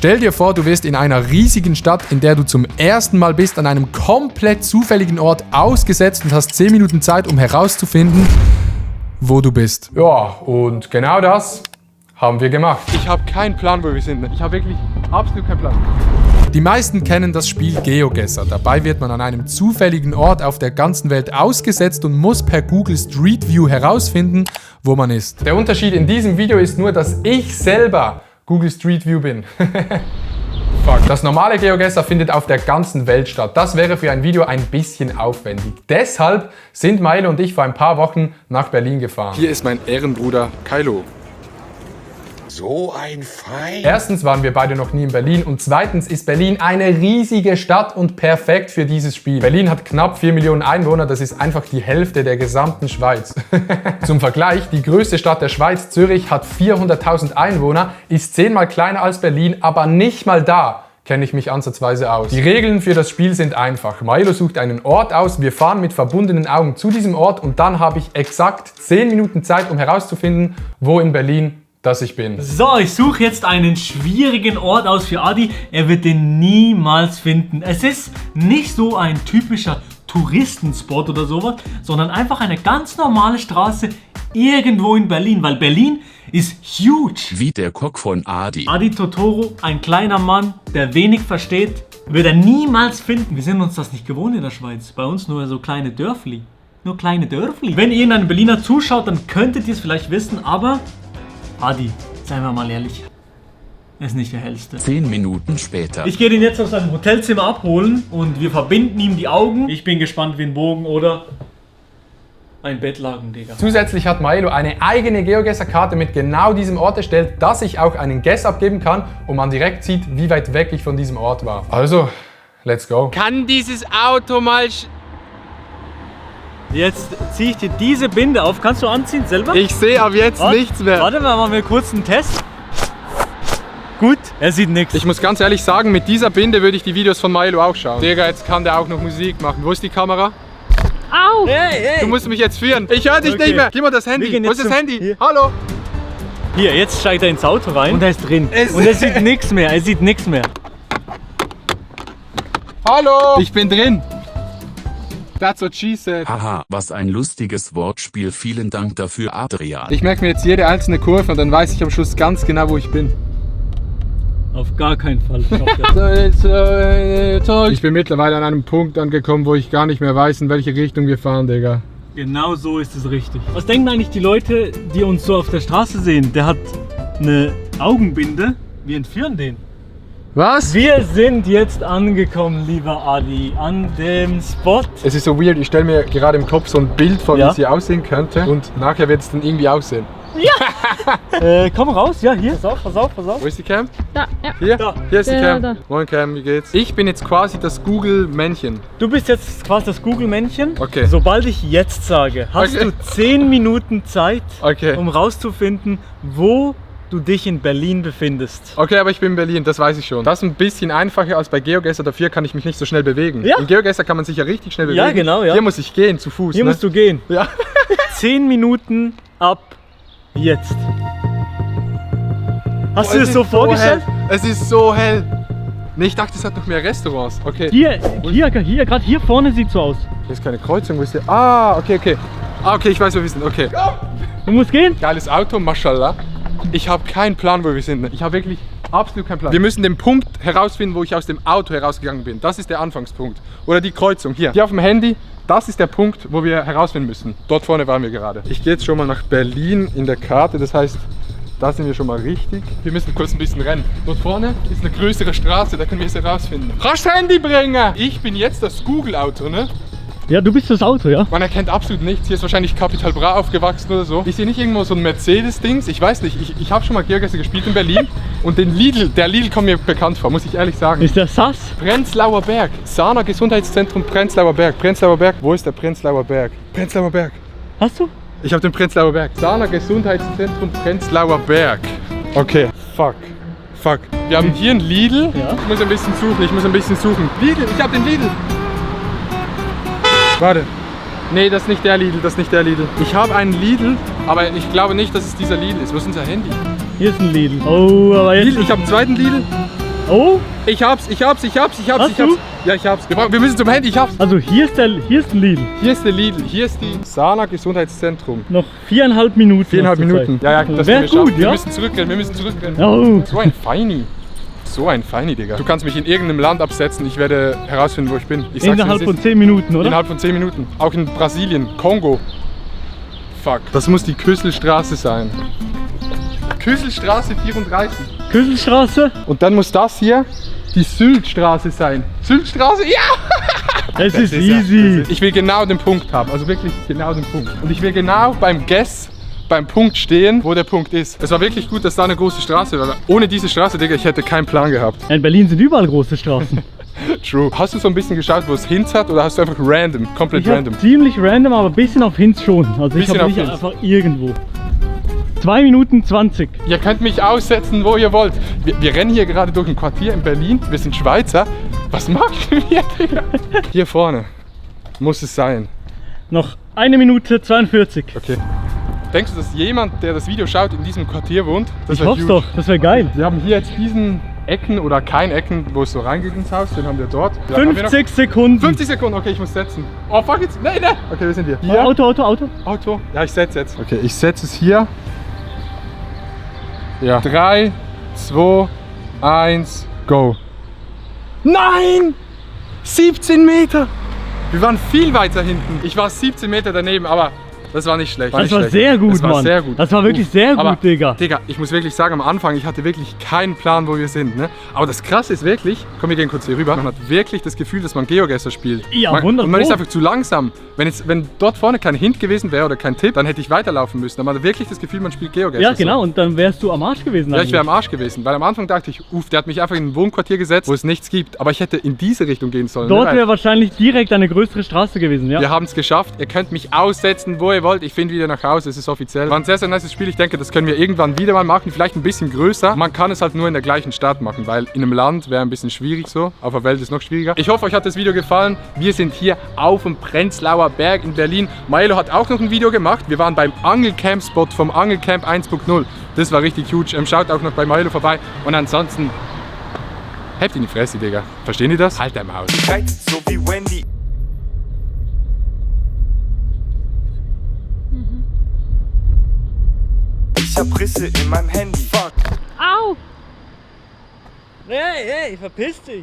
Stell dir vor, du bist in einer riesigen Stadt, in der du zum ersten Mal bist, an einem komplett zufälligen Ort ausgesetzt und hast 10 Minuten Zeit, um herauszufinden, wo du bist. Ja, und genau das haben wir gemacht. Ich habe keinen Plan, wo wir sind. Ich habe wirklich absolut keinen Plan. Die meisten kennen das Spiel GeoGuessr. Dabei wird man an einem zufälligen Ort auf der ganzen Welt ausgesetzt und muss per Google Street View herausfinden, wo man ist. Der Unterschied in diesem Video ist nur, dass ich selber Google Street View bin. Fuck. Das normale GeoGuessr findet auf der ganzen Welt statt. Das wäre für ein Video ein bisschen aufwendig. Deshalb sind Milo und ich vor ein paar Wochen nach Berlin gefahren. Hier ist mein Ehrenbruder Kylo. So ein Feind. Erstens waren wir beide noch nie in Berlin und zweitens ist Berlin eine riesige Stadt und perfekt für dieses Spiel. Berlin hat knapp 4 Millionen Einwohner, das ist einfach die Hälfte der gesamten Schweiz. Zum Vergleich, die größte Stadt der Schweiz, Zürich, hat 400.000 Einwohner, ist 10-mal kleiner als Berlin, aber nicht mal da kenne ich mich ansatzweise aus. Die Regeln für das Spiel sind einfach. Milo sucht einen Ort aus, wir fahren mit verbundenen Augen zu diesem Ort und dann habe ich exakt 10 Minuten Zeit, um herauszufinden, wo in Berlin dass ich bin. So, ich suche jetzt einen schwierigen Ort aus für Adi. Er wird den niemals finden. Es ist nicht so ein typischer Touristenspot oder sowas, sondern einfach eine ganz normale Straße irgendwo in Berlin, weil Berlin ist huge. Wie der Koch von Adi. Adi Totoro, ein kleiner Mann, der wenig versteht, wird er niemals finden. Wir sind uns das nicht gewohnt in der Schweiz. Bei uns nur so kleine Dörfli. Nur kleine Dörfli. Wenn ihr in einem Berliner zuschaut, dann könntet ihr es vielleicht wissen, aber Adi, seien wir mal ehrlich, er ist nicht der Hellste. 10 Minuten später. Ich gehe ihn jetzt aus seinem Hotelzimmer abholen und wir verbinden ihm die Augen. Ich bin gespannt wie ein Bogen oder ein Bettlaken, Digga. Zusätzlich hat Milo eine eigene GeoGuessr-Karte mit genau diesem Ort erstellt, dass ich auch einen Guess abgeben kann und man direkt sieht, wie weit weg ich von diesem Ort war. Also, let's go. Kann dieses Auto mal... Jetzt ziehe ich dir diese Binde auf. Kannst du anziehen selber? Ich sehe ab jetzt nichts mehr. Warte mal, machen wir kurz einen Test. Gut, er sieht nichts. Ich muss ganz ehrlich sagen, mit dieser Binde würde ich die Videos von Milo auch schauen. Digga, jetzt kann der auch noch Musik machen. Wo ist die Kamera? Au! Hey. Du musst mich jetzt führen. Ich höre dich nicht mehr. Gib mal das Handy. Wo ist das Handy? Hier. Hallo? Hier, jetzt steigt er ins Auto rein und er ist drin. Und er sieht nichts mehr. Er sieht nichts mehr. Hallo? Ich bin drin. That's what she said. Haha, was ein lustiges Wortspiel. Vielen Dank dafür, Adrian. Ich merke mir jetzt jede einzelne Kurve und dann weiß ich am Schluss ganz genau, wo ich bin. Auf gar keinen Fall. Ich bin mittlerweile an einem Punkt angekommen, wo ich gar nicht mehr weiß, in welche Richtung wir fahren, Digga. Genau so ist es richtig. Was denken eigentlich die Leute, die uns so auf der Straße sehen? Der hat eine Augenbinde. Wir entführen den. Was? Wir sind jetzt angekommen, lieber Adi, an dem Spot. Es ist so weird, ich stelle mir gerade im Kopf so ein Bild vor, wie es hier aussehen könnte und nachher wird es dann irgendwie aussehen. Ja! Komm raus, ja, hier. Pass auf. Wo ist die Cam? Da, ja. Hier? Da. Hier ist die Cam. Da. Moin Cam, wie geht's? Ich bin jetzt quasi das Google-Männchen. Du bist jetzt quasi das Google-Männchen. Okay. Sobald ich jetzt sage, hast du 10 Minuten Zeit, Okay. um rauszufinden, wo du dich in Berlin befindest. Okay, aber ich bin in Berlin, das weiß ich schon. Das ist ein bisschen einfacher als bei GeoGuessr, dafür kann ich mich nicht so schnell bewegen. Ja. In GeoGuessr kann man sich ja richtig schnell bewegen. Ja, genau, ja. Hier muss ich gehen, zu Fuß. Hier ne? musst du gehen. Ja. 10 Minuten ab jetzt. Hast Boah, du es das so ist vorgestellt? hell. Es ist so hell. Nee, ich dachte, es hat noch mehr Restaurants. Okay. Hier, gerade hier vorne sieht so aus. Hier ist keine Kreuzung, wo ist der? Ah, okay. Ah, okay, ich weiß, wo wir sind. Okay. Du musst gehen. Geiles Auto, mashallah. Ich habe keinen Plan, wo wir sind. Ich habe wirklich absolut keinen Plan. Wir müssen den Punkt herausfinden, wo ich aus dem Auto herausgegangen bin. Das ist der Anfangspunkt. Oder die Kreuzung. Hier auf dem Handy. Das ist der Punkt, wo wir herausfinden müssen. Dort vorne waren wir gerade. Ich gehe jetzt schon mal nach Berlin in der Karte. Das heißt, da sind wir schon mal richtig. Wir müssen kurz ein bisschen rennen. Dort vorne ist eine größere Straße. Da können wir es herausfinden. Rasch Handy bringen! Ich bin jetzt das Google-Auto, ne? Ja, du bist das Auto, ja? Man erkennt absolut nichts. Hier ist wahrscheinlich Capital Bra aufgewachsen oder so. Ich sehe nicht irgendwo so ein Mercedes-Dings. Ich weiß nicht. Ich habe schon mal GeoGuessr gespielt in Berlin. Und der Lidl kommt mir bekannt vor, muss ich ehrlich sagen. Ist der Sass? Prenzlauer Berg. Sana Gesundheitszentrum Prenzlauer Berg. Prenzlauer Berg. Wo ist der Prenzlauer Berg? Prenzlauer Berg. Hast du? Ich habe den Prenzlauer Berg. Sana Gesundheitszentrum Prenzlauer Berg. Okay. Fuck. Wir haben hier einen Lidl. Ja. Ich muss ein bisschen suchen. Lidl, ich habe den Lidl. Warte. Nee, das ist nicht der Lidl, Ich habe einen Lidl, aber ich glaube nicht, dass es dieser Lidl ist. Wo ist unser Handy? Hier ist ein Lidl. Oh, aber jetzt... Lidl, ich habe einen zweiten Lidl. Oh, Ich hab's. Hast du? Ja, ich hab's. Wir müssen zum Handy, ich hab's. also hier ist ein Lidl. Hier ist der Lidl, hier ist die Sana Gesundheitszentrum. Noch 4,5 Minuten. 4,5 hast du Minuten. Zeit. Ja, das Wär können wir gut, schaffen. ja? Wir müssen zurückrennen. Oh. So ein Feini. So ein Feini, Digga. Du kannst mich in irgendeinem Land absetzen, ich werde herausfinden, wo ich bin. Ich sag's, Innerhalb wie es von ist. 10 Minuten, oder? Innerhalb von 10 Minuten. Auch in Brasilien, Kongo. Fuck. Das muss die Küsselstraße sein. Küsselstraße 34. Küsselstraße. Und dann muss das hier die Syltstraße sein. Syltstraße, ja! Es ist Das ja- easy. Ich will genau den Punkt haben, also wirklich genau den Punkt. Und ich will genau beim Guess, beim Punkt stehen, wo der Punkt ist. Es war wirklich gut, dass da eine große Straße war. Ohne diese Straße, Digga, ich hätte keinen Plan gehabt. In Berlin sind überall große Straßen. True. Hast du so ein bisschen geschaut, wo es Hinz hat, oder hast du einfach random, komplett Ich habe random? ziemlich random, aber ein bisschen auf Hinz schon. Also ich Bisschen habe auf nicht Hinz. einfach irgendwo. 2 Minuten 20. Ihr könnt mich aussetzen, wo ihr wollt. Wir rennen hier gerade durch ein Quartier in Berlin. Wir sind Schweizer. Was machen wir, Digga? Hier vorne muss es sein. Noch 1 Minute 42. Okay. Denkst du, dass jemand, der das Video schaut, in diesem Quartier wohnt? Das Ich wär hoffe huge. doch, das wäre geil. Wir haben hier jetzt diesen Ecken oder kein Ecken, wo es so reingeht ins Haus. Den haben wir dort. Wie lange haben wir noch? 50 Sekunden. 50 Sekunden, okay, ich muss setzen. Oh fuck jetzt. Nein. Okay, wir sind hier. Hier. Auto. Auto. Ja, ich setze jetzt. Okay, ich setze es hier. Ja. 3, 2, 1, go. Nein! 17 Meter! Wir waren viel weiter hinten. Ich war 17 Meter daneben, aber das war nicht schlecht. Das nicht war schlecht. sehr gut, das war Mann. Sehr gut. Das war wirklich sehr gut, aber, Digga. Digga, ich muss wirklich sagen, am Anfang, ich hatte wirklich keinen Plan, wo wir sind. Ne? Aber das Krasse ist wirklich, komm, wir gehen kurz hier rüber, man hat wirklich das Gefühl, dass man Geogesser spielt. Ja, man, wunderbar. Und man ist einfach zu langsam. Wenn dort vorne kein Hint gewesen wäre oder kein Tipp, dann hätte ich weiterlaufen müssen. Aber man hat wirklich das Gefühl, man spielt Geogesser. Ja, genau. Und dann wärst du am Arsch gewesen. Ja, ich wäre am eigentlich. Arsch gewesen, weil am Anfang dachte ich, der hat mich einfach in ein Wohnquartier gesetzt, wo es nichts gibt. Aber ich hätte in diese Richtung gehen sollen. Dort ne? wäre wahrscheinlich direkt eine größere Straße gewesen, ja. Wir haben es geschafft. Ihr könnt mich aussetzen, wo ihr wollt. Ich finde wieder nach Hause. Es ist offiziell. War ein sehr, sehr nices Spiel. Ich denke, das können wir irgendwann wieder mal machen. Vielleicht ein bisschen größer. Man kann es halt nur in der gleichen Stadt machen, weil in einem Land wäre ein bisschen schwierig so. Auf der Welt ist es noch schwieriger. Ich hoffe, euch hat das Video gefallen. Wir sind hier auf dem Prenzlauer Berg in Berlin. Milo hat auch noch ein Video gemacht. Wir waren beim Angelcamp-Spot vom Angelcamp 1.0. Das war richtig huge. Schaut auch noch bei Milo vorbei. Und ansonsten, habt in die Fresse, Digga. Verstehen die das? Halt dein Maus. Reizt so wie Wendy. Ich hab Risse in meinem Handy. Fuck. Au! Hey, verpiss dich!